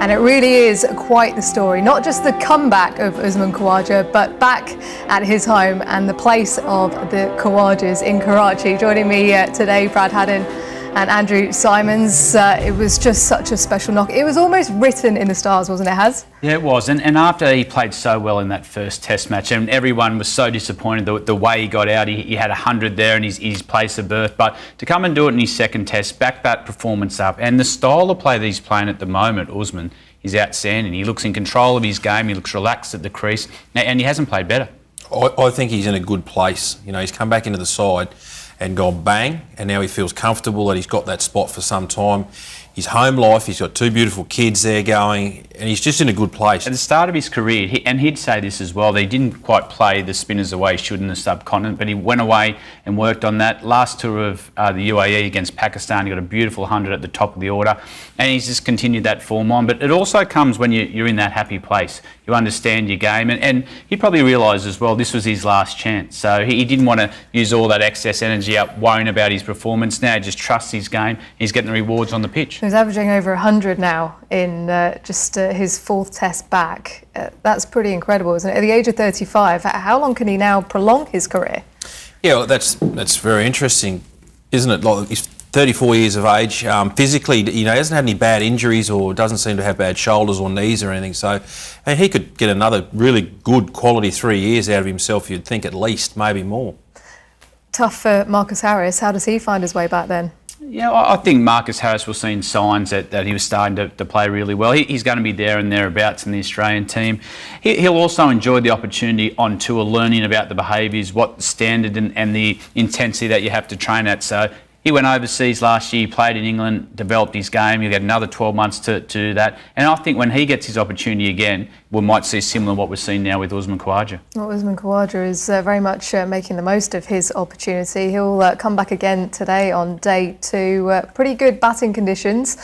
And it really is quite the story, not just the comeback of Usman Khawaja, but back at his home and the place of the Khawajas in Karachi. Joining me today, Brad Haddin and Andrew Symonds. It was just such a special knock. It was almost written in the stars, wasn't it, Haz? Yeah, it was. And after he played so well in that first test match, and everyone was so disappointed the way he got out. He had 100 there in his place of birth. But to come and do it in his second test, back that performance up, and the style of play that he's playing at the moment, Usman, is outstanding. He looks in control of his game. He looks relaxed at the crease, and he hasn't played better. I think he's in a good place. You know, he's come back into the side and gone bang, and now he feels comfortable that he's got that spot for some time. His home life, he's got two beautiful kids there going, and he's just in a good place. At the start of his career, he'd say this as well, that he didn't quite play the spinners the way he should in the subcontinent, but he went away and worked on that. Last tour of the UAE against Pakistan, he got a beautiful 100 at the top of the order, and he's just continued that form on. But it also comes when you're in that happy place. You understand your game, and he probably realised as well this was his last chance. So he didn't want to use all that excess energy up worrying about his performance. Now he just trusts his game. He's getting the rewards on the pitch. He's averaging over 100 now in just his fourth test back. That's pretty incredible, isn't it? At the age of 35, how long can he now prolong his career? Yeah, well, that's very interesting, isn't it? Like, he's 34 years of age. Physically, he hasn't had any bad injuries or doesn't seem to have bad shoulders or knees or anything. So he could get another really good quality 3 years out of himself, you'd think, at least, maybe more. Tough for Marcus Harris. How does he find his way back then? Yeah, I think Marcus Harris was seeing signs that he was starting to play really well. He's going to be there and thereabouts in the Australian team. He'll also enjoy the opportunity on tour, learning about the behaviours, what the standard and the intensity that you have to train at. So he went overseas last year, played in England, developed his game. He'll get another 12 months to do that. And I think when he gets his opportunity again, we might see similar to what we're seeing now with Usman Khawaja. Well, Usman Khawaja is very much making the most of his opportunity. He'll come back again today on day 2. Pretty good batting conditions.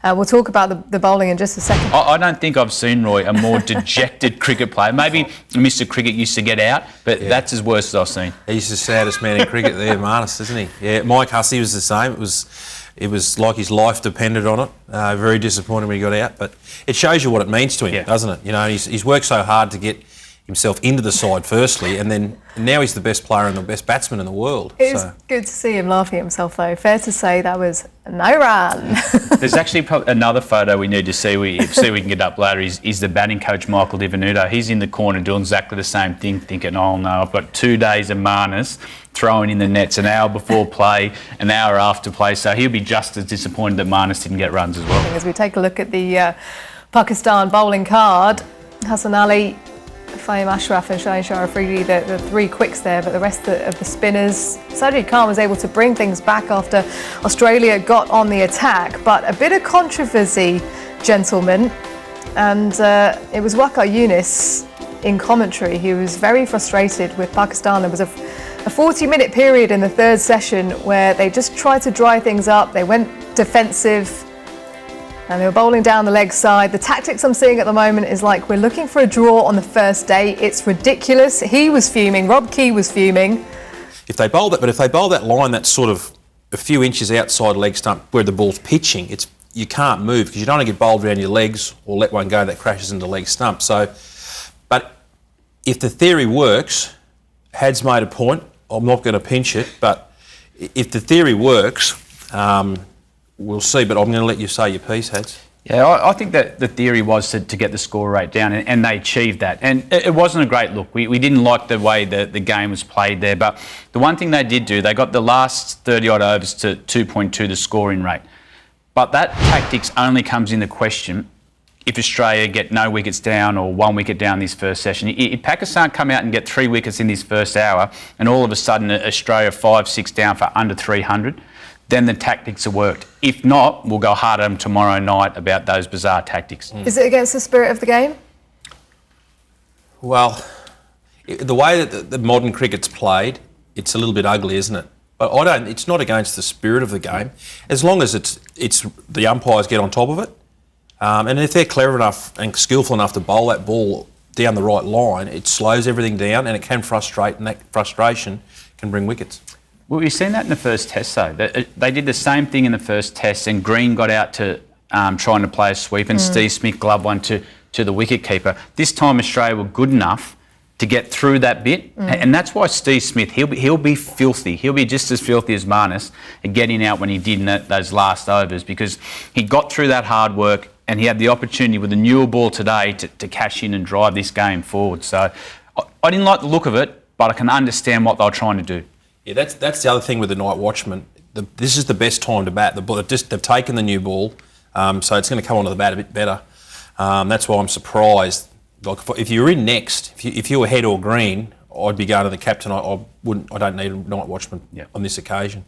We'll talk about the bowling in just a second. I don't think I've seen, Roy, a more dejected cricket player. Maybe Mr. Cricket used to get out, but that's as worse as I've seen. He's the saddest man in cricket there, Marnus, isn't he? Yeah, Mike Hussey was the same. It was like his life depended on it. Very disappointed when he got out, but it shows you what it means to him, doesn't it? You know, he's worked so hard to get himself into the side firstly, and then now he's the best player and the best batsman in the world. It's good to see him laughing at himself, though. Fair to say that was no run. There's actually another photo we need to see. We can get up later. Is the batting coach Michael Divenuto. He's in the corner doing exactly the same thing, thinking, "Oh no, I've got 2 days of Marnus throwing in the nets, an hour before play, an hour after play." So he'll be just as disappointed that Marnus didn't get runs as well. As we take a look at the Pakistan bowling card, Hassan Ali, Fahim Ashraf and Shaheen Shah Afridi, the 3 quicks there, but the rest of the spinners. Sajid Khan was able to bring things back after Australia got on the attack, but a bit of controversy, gentlemen, and it was Waqar Younis in commentary. He was very frustrated with Pakistan. There was a 40-minute period in the third session where they just tried to dry things up. They went defensive, and they were bowling down the leg side. The tactics I'm seeing at the moment is like, we're looking for a draw on the first day. It's ridiculous. He was fuming. Rob Key was fuming. If they bowl that line that's sort of a few inches outside leg stump where the ball's pitching, you can't move because you don't want to get bowled around your legs or let one go that crashes into leg stump. So, but if the theory works, Had's made a point. I'm not going to pinch it, but if the theory works, we'll see, but I'm going to let you say your piece, Hads. Yeah, I think that the theory was to get the score rate down, and they achieved that. And it wasn't a great look. We didn't like the way the game was played there, but the one thing they did do, they got the last 30-odd overs to 2.2, the scoring rate. But that tactics only comes into question if Australia get no wickets down or 1 wicket down this first session. If Pakistan come out and get 3 wickets in this first hour, and all of a sudden Australia 5-6 down for under 300, then the tactics have worked. If not, we'll go hard at them tomorrow night about those bizarre tactics. Is it against the spirit of the game? Well, the way that the modern cricket's played, it's a little bit ugly, isn't it? But it's not against the spirit of the game, as long as it's the umpires get on top of it. And if they're clever enough and skillful enough to bowl that ball down the right line, it slows everything down and it can frustrate, and that frustration can bring wickets. Well, we've seen that in the first test, though. They did the same thing in the first test, and Green got out to trying to play a sweep, and Steve Smith gloved one to the wicket keeper. This time Australia were good enough to get through that bit, and that's why Steve Smith, he'll be filthy. He'll be just as filthy as Marnus at getting out when he did in those last overs, because he got through that hard work and he had the opportunity with a newer ball today to cash in and drive this game forward. So I didn't like the look of it, but I can understand what they were trying to do. Yeah, that's the other thing with the night watchman. This is the best time to bat. They've taken the new ball, so it's going to come onto the bat a bit better. That's why I'm surprised. Like if you were in next, if you were head or green, I'd be going to the captain. I don't need a night watchman on this occasion.